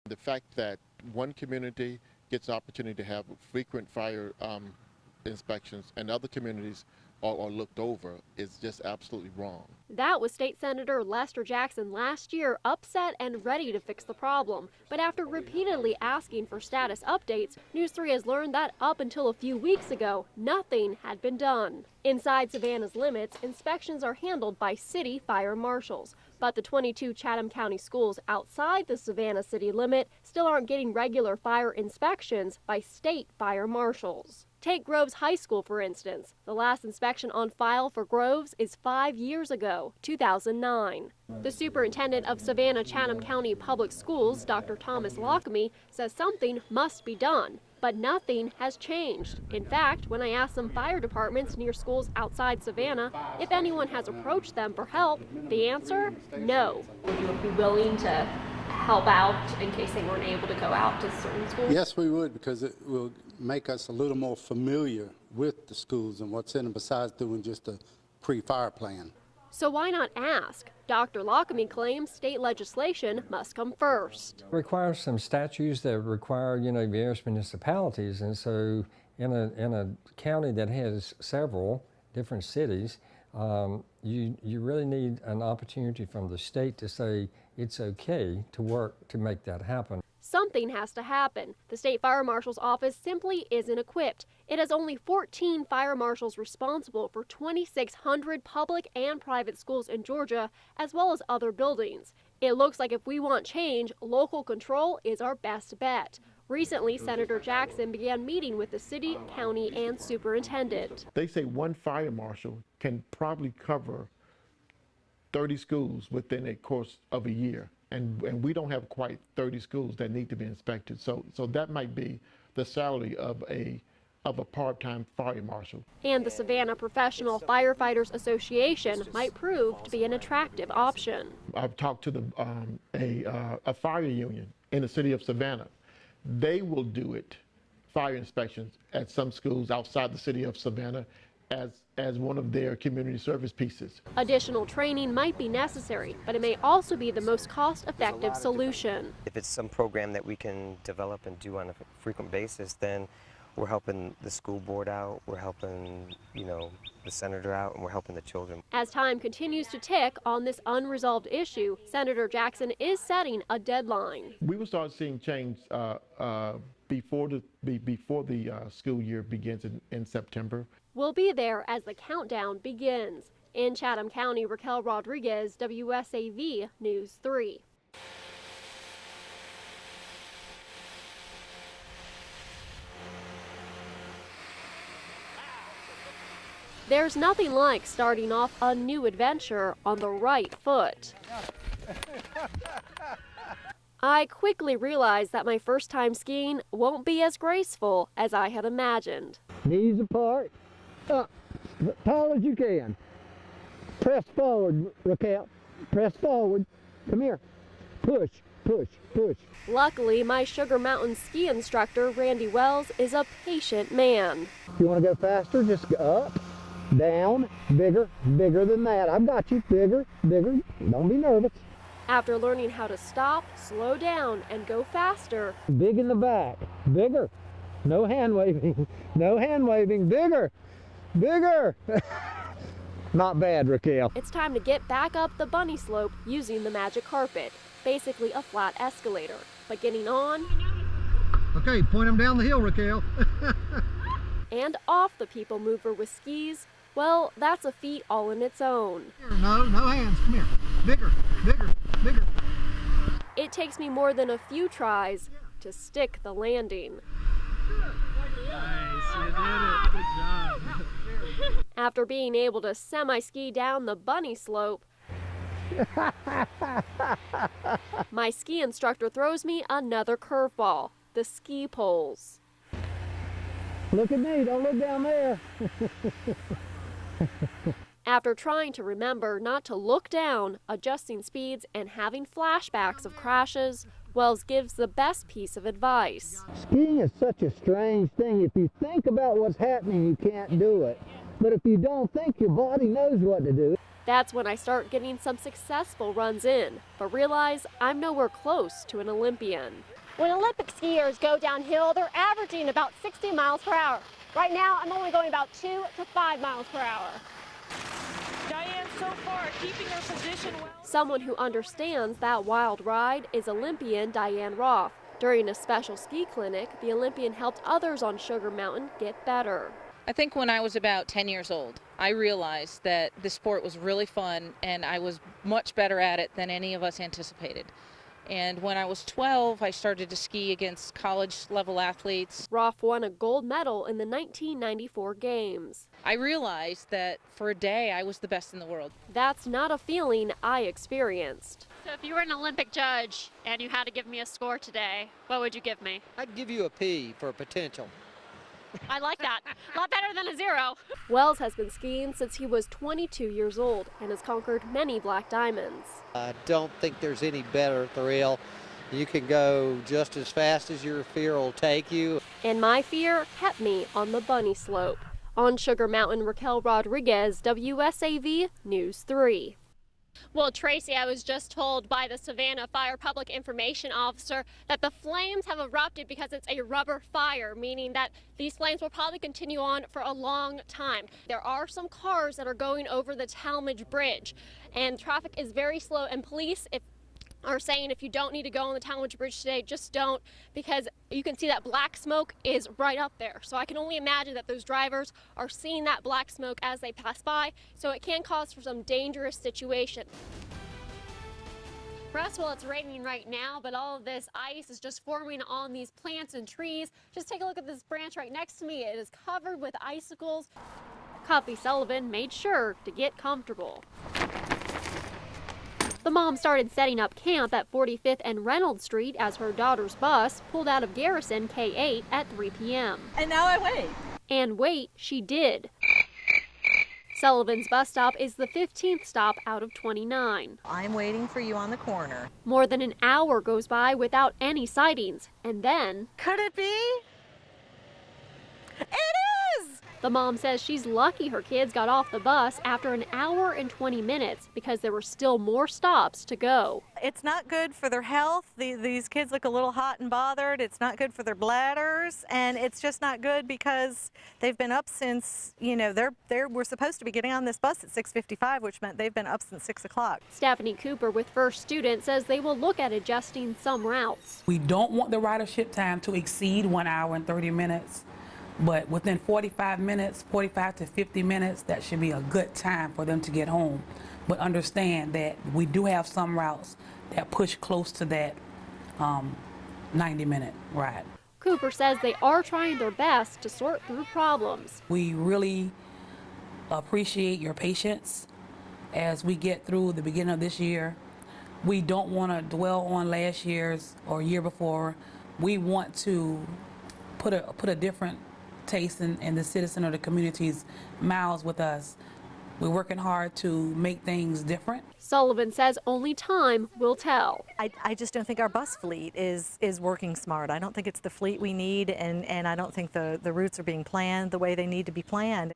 The fact that one community gets the opportunity to have frequent fire inspections and other communities are looked over is just absolutely wrong. That was State Senator Lester Jackson last year, upset and ready to fix the problem. But after repeatedly asking for status updates, News 3 has learned that up until a few weeks ago, nothing had been done. Inside Savannah's limits, inspections are handled by city fire marshals. But the 22 Chatham County schools outside the Savannah city limit still aren't getting regular fire inspections by state fire marshals. Take Groves High School, for instance. The last inspection on file for Groves is 5 years ago, 2009. The superintendent of Savannah Chatham County Public Schools, Dr. Thomas Lockamy, says something must be done. But nothing has changed. In fact, when I asked some fire departments near schools outside Savannah if anyone has approached them for help, the answer, no. Would you be willing to help out in case they weren't able to go out to certain schools? Yes, we would, because it will make us a little more familiar with the schools and what's in them besides doing just a pre-fire plan. So why not ask? Dr. Lockamy claims state legislation must come first. It requires some statutes that require, various municipalities, and so in a county that has several different cities, you really need an opportunity from the state to say it's okay to work to make that happen. Something has to happen. The State Fire Marshal's office simply isn't equipped. It has only 14 fire marshals responsible for 2,600 public and private schools in Georgia, as well as other buildings. It looks like if we want change, local control is our best bet. Recently, Senator Jackson began meeting with the city, county, and superintendent. They say one fire marshal can probably cover 30 schools within a course of a year. And we don't have quite 30 schools that need to be inspected. So that might be the salary of a part-time fire marshal. And the Savannah Professional Firefighters Association might prove to be an attractive option. I've talked to a fire union in the city of Savannah. They will do fire inspections at some schools outside the city of Savannah as one of their community service pieces. Additional training might be necessary, but it may also be the most cost-effective solution. If it's some program that we can develop and do on a frequent basis, then we're helping the school board out, we're helping, the senator out, and we're helping the children. As time continues to tick on this unresolved issue, Senator Jackson is setting a deadline. We will start seeing change before the school year begins in September. We'll be there as the countdown begins. In Chatham County, Raquel Rodriguez, WSAV News 3. There's nothing like starting off a new adventure on the right foot. I quickly realized that my first time skiing won't be as graceful as I had imagined. Knees apart, up, as tall as you can. Press forward, Raquel. Press forward. Come here. Push, push, push. Luckily, my Sugar Mountain ski instructor, Randy Wells, is a patient man. You want to go faster? Just go up, down, bigger, bigger than that. I've got you. Bigger, bigger. Don't be nervous. After learning how to stop, slow down, and go faster. Big in the back. Bigger. No hand waving. No hand waving. Bigger. Bigger. Not bad, Raquel. It's time to get back up the bunny slope using the magic carpet. Basically a flat escalator. But getting on... Okay, point them down the hill, Raquel. and off the people mover with skis, well, that's a feat all in its own. No hands. Come here. Bigger, bigger, bigger. It takes me more than a few tries to stick the landing. Nice, you did it. Good job. After being able to semi-ski down the bunny slope, my ski instructor throws me another curveball, the ski poles. Look at me, don't look down there. After trying to remember not to look down, adjusting speeds, and having flashbacks of crashes, Wells gives the best piece of advice. Skiing is such a strange thing. If you think about what's happening, you can't do it. But if you don't think, your body knows what to do. That's when I start getting some successful runs in, but realize I'm nowhere close to an Olympian. When Olympic skiers go downhill, they're averaging about 60 miles per hour. Right now, I'm only going about 2 to 5 miles per hour. Diane, so far, keeping her position well. Someone who understands that wild ride is Olympian Diane Roth. During a special ski clinic, the Olympian helped others on Sugar Mountain get better. I think when I was about 10 years old, I realized that the sport was really fun and I was much better at it than any of us anticipated. And when I was 12, I started to ski against college-level athletes. Roth won a gold medal in the 1994 Games. I realized that for a day, I was the best in the world. That's not a feeling I experienced. So if you were an Olympic judge and you had to give me a score today, what would you give me? I'd give you a P for potential. I like that. A lot better than a 0. Wells has been skiing since he was 22 years old and has conquered many black diamonds. I don't think there's any better thrill. You can go just as fast as your fear will take you. And my fear kept me on the bunny slope. On Sugar Mountain, Raquel Rodriguez, WSAV News 3. Well, Tracy, I was just told by the Savannah Fire Public Information Officer that the flames have erupted because it's a rubber fire, meaning that these flames will probably continue on for a long time. There are some cars that are going over the Talmadge Bridge, and traffic is very slow, and police are saying if you don't need to go on the Talmadge Bridge today, just don't, because you can see that black smoke is right up there. So I can only imagine that those drivers are seeing that black smoke as they pass by, so it can cause for some dangerous situations. For us, well, it's raining right now, but all of this ice is just forming on these plants and trees. Just take a look at this branch right next to me. It is covered with icicles. Coffee Sullivan made sure to get comfortable. The mom started setting up camp at 45th and Reynolds Street as her daughter's bus pulled out of Garrison K8 at 3 p.m. And now I wait. And wait, she did. Sullivan's bus stop is the 15th stop out of 29. I'm waiting for you on the corner. More than an hour goes by without any sightings, and then... Could it be? It is! The mom says she's lucky her kids got off the bus after an hour and 20 minutes because there were still more stops to go. It's not good for their health. These kids look a little hot and bothered. It's not good for their bladders, and it's just not good because they've been up since, you know, we're supposed to be getting on this bus at 6:55, which meant they've been up since 6 o'clock. Stephanie Cooper with First Student says they will look at adjusting some routes. We don't want the ridership time to exceed 1 hour and 30 minutes. But within 45 minutes, 45 to 50 minutes, that should be a good time for them to get home. But understand that we do have some routes that push close to that 90-minute ride. Cooper says they are trying their best to sort through problems. We really appreciate your patience as we get through the beginning of this year. We don't want to dwell on last year's or year before. We want to put a different taste in the citizen or the community's mouths with us. We're working hard to make things different. Sullivan says only time will tell. I just don't think our bus fleet is working smart. I don't think it's the fleet we need, and I don't think the routes are being planned the way they need to be planned.